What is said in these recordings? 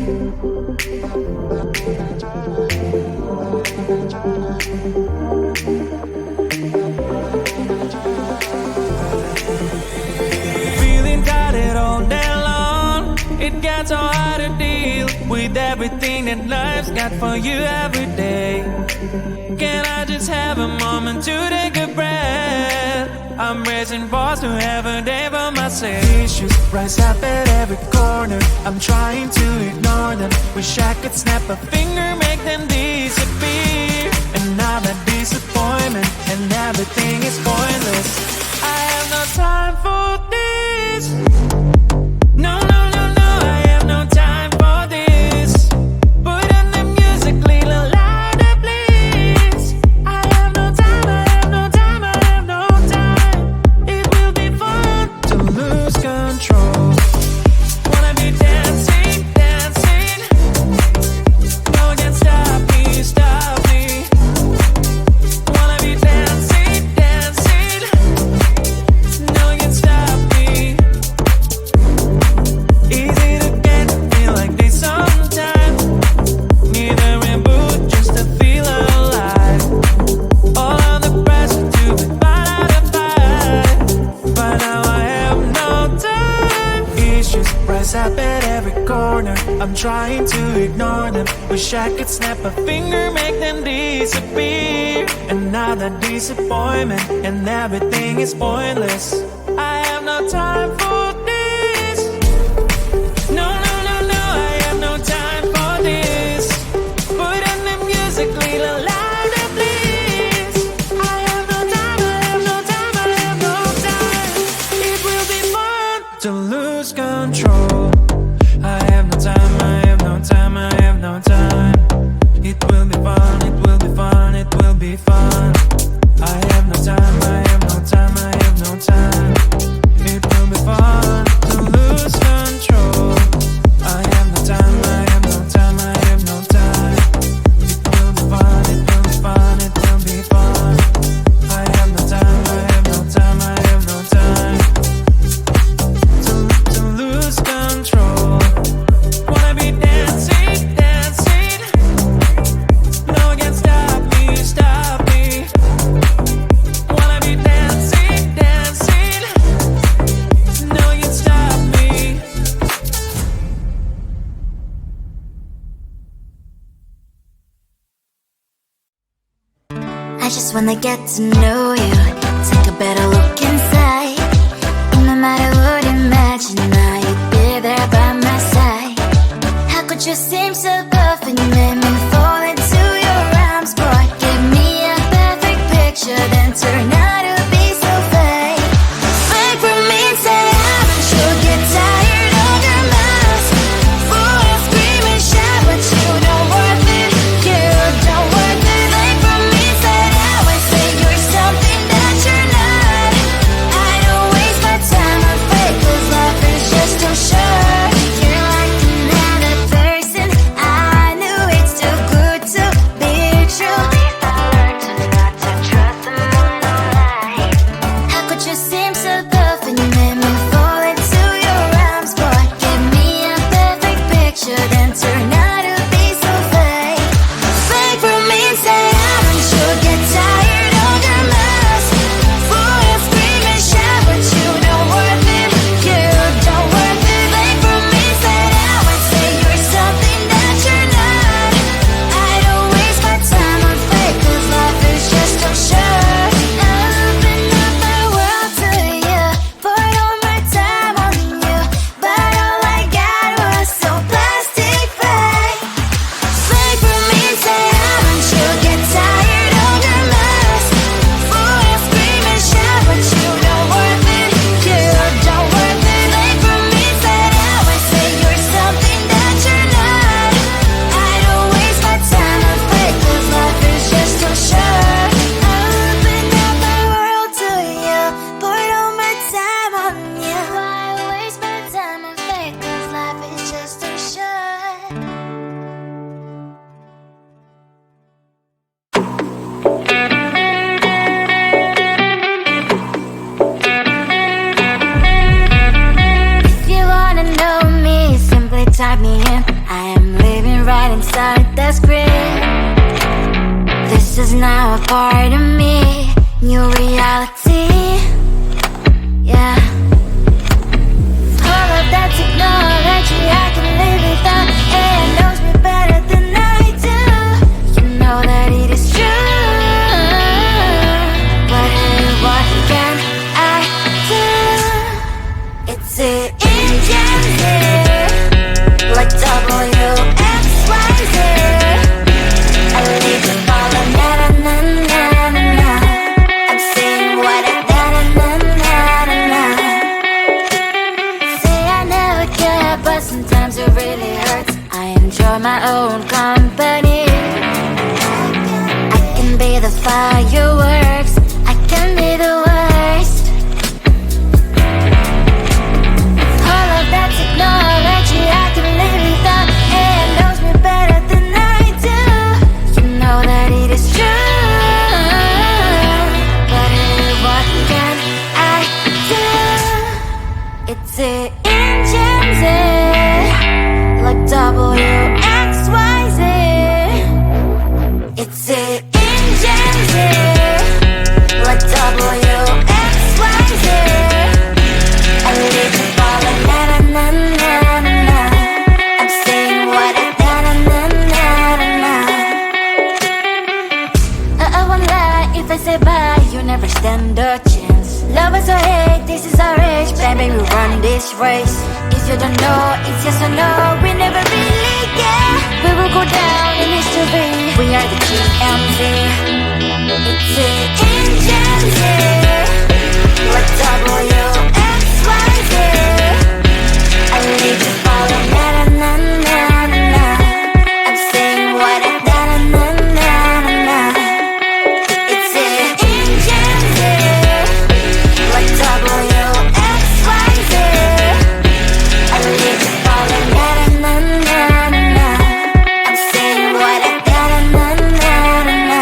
Feeling tired all day long, it gets so hard to deal with everything that life's got for you every day. Can I just have a moment to take a breath? I'm raising balls to have a day for myself. Issues rise up at every corner, I'm trying to ignore them. Wish I could snap a finger, make them disappear. And now that disappointment and everything is pointless. I have no time for this. No, no, no, no, I have no time for this. Put on the music, little louder, please. I have no time, I have no time, I have no time. It will be fun to lose control. Wanna be dancing, dancing. No one can stop me, stop me. Wanna be dancing, dancing. No one can stop me. Easy to get, feel like this sometimes. Need a reboot just to feel alive. All of the pressure to be part of the fight. But now I have no time. Issues rise up at every corner, I'm trying to ignore them. Wish I could snap a finger, make them disappear. And now that disappointment and everything is pointless. I have no time for this. No, no, no, no, I have no time for this. Put on the music, little louder, please. I have no time, I have no time, I have no time. It will be fun to lose control. I have no time, I have no time, I have no time. It will be fun, it will be fun, it will be fun. I have no time, I have no time, I have no time. It will be fun to lose control. I have no time, I have no time, I have no time. It will be fun, it will be fun, it will be fun. I have no time, I have no time, I have no time. To lose control. Wanna be dancing, dancing. No one can stop me, stop me. Wanna be dancing, dancing. No one can stop me. I just wanna get to know you, take a better look inside. No matter what, imagine now you'd be there by my side. How could you seem so perfect, let me fall into your arms, boy? Give me a perfect picture, then turn out to be so fake. Fake for me, say I'm sure get tired of your mask. Fool and scream and shout, but you don't worth it, you don't worth it. Fake for me, say I would say you're something that you're not. I don't waste my time on fake, 'cause life is just too short. You're like another person, I knew it's too good to be true. I learned to not to trust someone online. How could you seem so perfect, you made me fall into your arms, boy? Give me a perfect picture, then turn out to be so fake. Fake for me, say I'm sure get tired of your mask. Fool and scream and shout, but you don't worth it, you don't worth it. Fake for me, say I would say you're something that you're not. I don't waste my time on fake, 'cause life is just too short. I open up my world to you, poured all my time on you, but all I got was so plastic fake. I am living right inside the script. This is now a part of me, new reality. Yeah. All of that technology I can live without. AI knows me better than I do. You know that it is true. But hey, what can I do? It's the engine here, like WXYZ. I lead to follow, na na na na na na. I'm saying what I na na na na na. Say I never care, but sometimes it really hurts. I enjoy my own company. I can be the fireworks, I can be the worst. All of that technology I can live without. AI knows me better than I do. You know that it is true. But hey, what can I do? It's the engines like WXYZ. It's the engines like WXYZ. I live to follow, na na na na na na. I'm saying what I na na na na na. I won't lie if I say bye, you never stand a chance. Love us or hate, this is our age, baby, we run this race. If you don't know, it's yes or no, we never really get. We will go down in history, we are the TMZ. It's the engines here, like WXYZ. I need to follow, na na na na na na. I'm saying what I na na na na na. It's the engines here, like WXYZ. I need to follow, na na na na na. I'm saying what I na na na na na.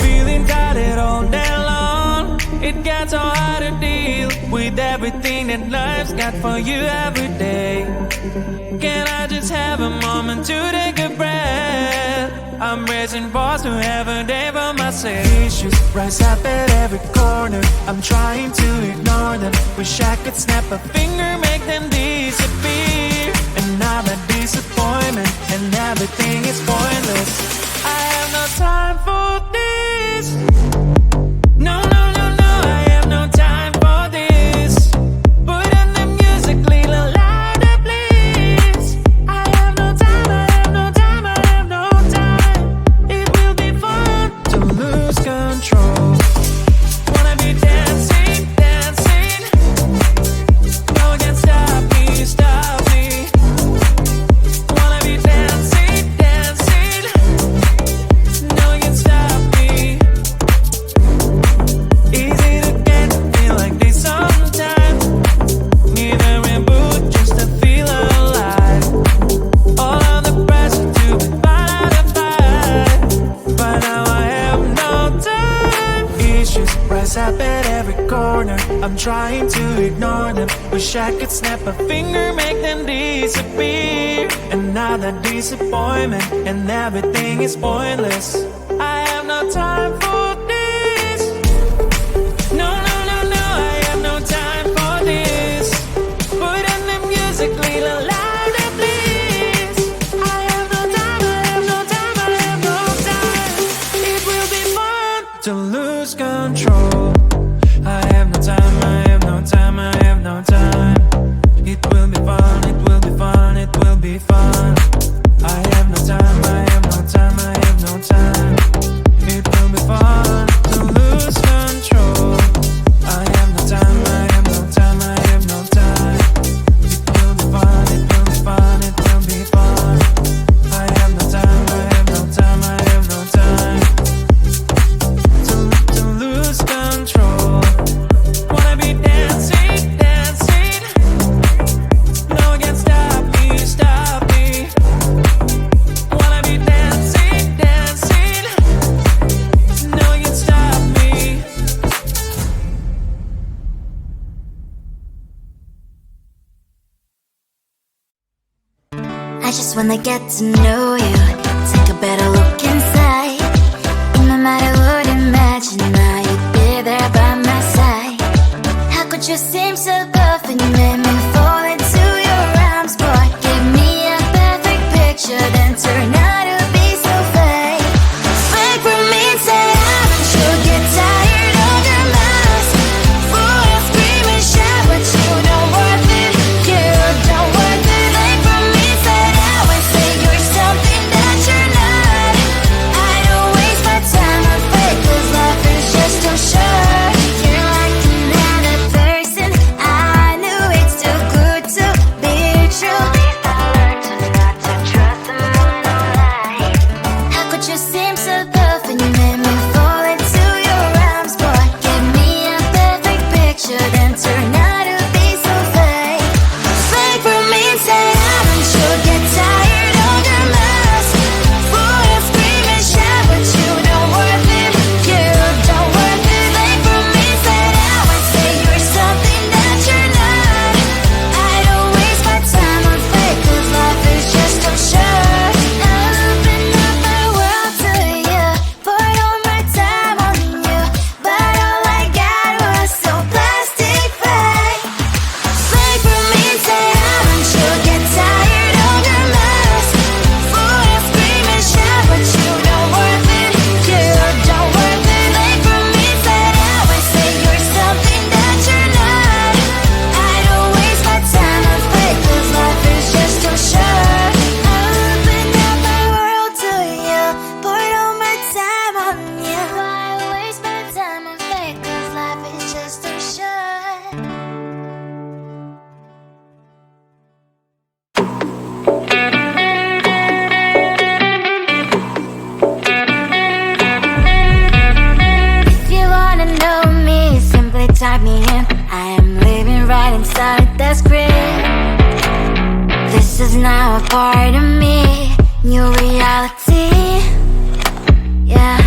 Feeling tired all day long. It gets so hard to deal with everything that life's got for you every day. Can I just have a moment to take a breath? I'm raising balls to have a day for myself. Issues rise up at every corner. I'm trying to ignore them. Wish I could snap a finger, make them disappear. And now the disappointment and everything is pointless. I have no time for this. No, no, no, no, I have no time for this. Put on the music, little louder, please. I have no time, I have no time, I have no time. It will be fun to lose control. Wanna be dancing, dancing. No one can stop me, stop me. Wanna be dancing, dancing. No one can stop me. Easy to get, feel like this sometimes. Need a reboot just to feel alive. All of the pressure to be fine to fight. But now I have no time. Issues rise up at every corner. I'm trying to ignore them. Wish I could snap a finger, make them disappear. And now the disappointment and everything is pointless. I have no time for this. No, no, no, no, I have no time for this. Put on the music, little louder, please. I have no time, I have no time, I have no time. It will be fun to lose control. I have no time, I have no time, I have no time. It will be fun, it will be fun, it will be fun. I have no time, I have no time, I have no time. I just wanna get to know you, take a better look inside. In my mind I would imagine that you'd be there by my side. How could you seem so good when you made me fall into your arms? Boy, give me a perfect picture, then turn out to be so fake. Fake for me, say you'll get tired of your mask. Fool, you scream and shout, but you don't worth it. You don't worth it. Fake for me, say that when say you're something that you're not. I don't waste my time on fake, 'cause life is just too short. You're like another person. I knew it's too good to be true. I learned to not to trust someone online. How could you seem so good when you made me fall into your arms? Boy, give me a perfect picture, then turn out to be so fake. Fake for me, say haven't you get tired of your mask? Fool, you scream and shout, but you don't worth it. You don't worth it. Fake for me, say that when say you're something that you're not. I don't waste my time on fake, 'cause life is just too short. I open up my world to you, poured all my time on you, but all I got was so plastic fake. Fake for me, say haven't you get tired of your mask? Fool, you scream and shout, but you don't worth it. You don't worth it. Fake for me, say that when say you're something that you're not. I don't waste my time on fake, 'cause life is just too short. I opened up my world to you, poured all my time on you. Why waste my time on fake, 'cause life is just too short. If you wanna know me, simply type me in. I am living right inside the script. This is now a part of me, new reality. Yeah.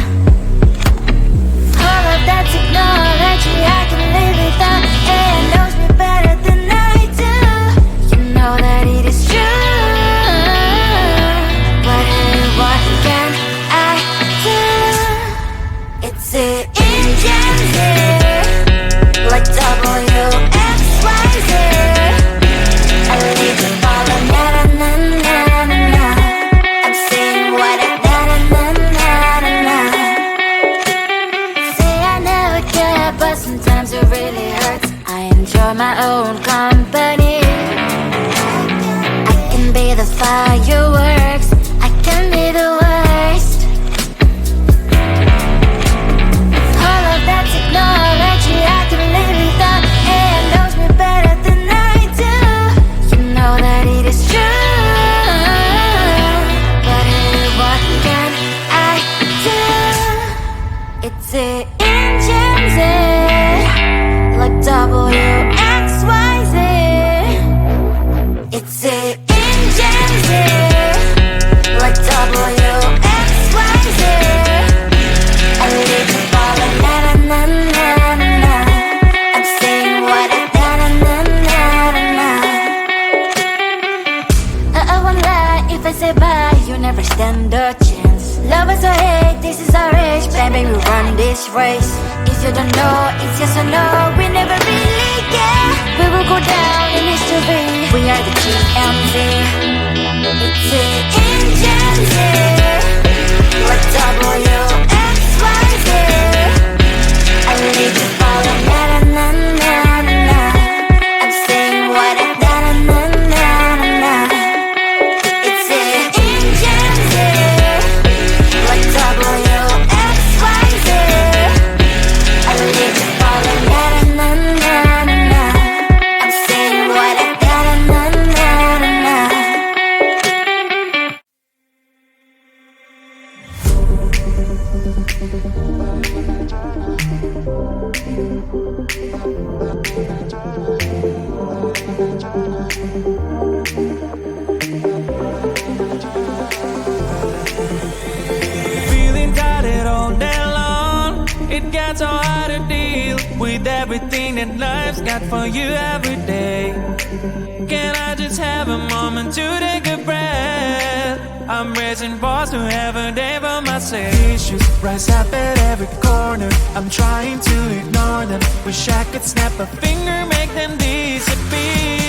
All of that technology I can live without. It knows me better than I do. You know that it is true. But hey, what can I do? It's the engines here, like WXYZ. I leave you falling, na na na na na na. I'm saying what I na na na na na na. Say I never care, but sometimes it really hurts. I enjoy my own company. I can be the fireworks, I can be the worst. All of that technology I can live without. It knows me better than I do. You know that it is true. But hey, what can I do? It's the engines like WXYZ. It's the engines like WXYZ. I leave you falling, na na na na na na. I'm saying what I na na na na na na. I won't lie if I say bye, you never stand a chance. Love is or hate, this is our age, baby, we run this race. If you don't know, it's yes or no, we never really care. We will go down in history, we are the TMZ. It's the engines like WXYZ. I leave you falling, na na na na na na. I'm saying what I na na na na na na. It's the engines like WXYZ. I leave you falling, na na na na na na. I'm saying what I na na na na na na. Feeling tired all day long. It gets so hard to deal with everything that life's got for you every day. Can I just have a moment to take a breath? I'm raising balls to have a day for myself. Issues rise up at every corner. I'm trying to ignore them. Wish I could snap a finger, make them disappear.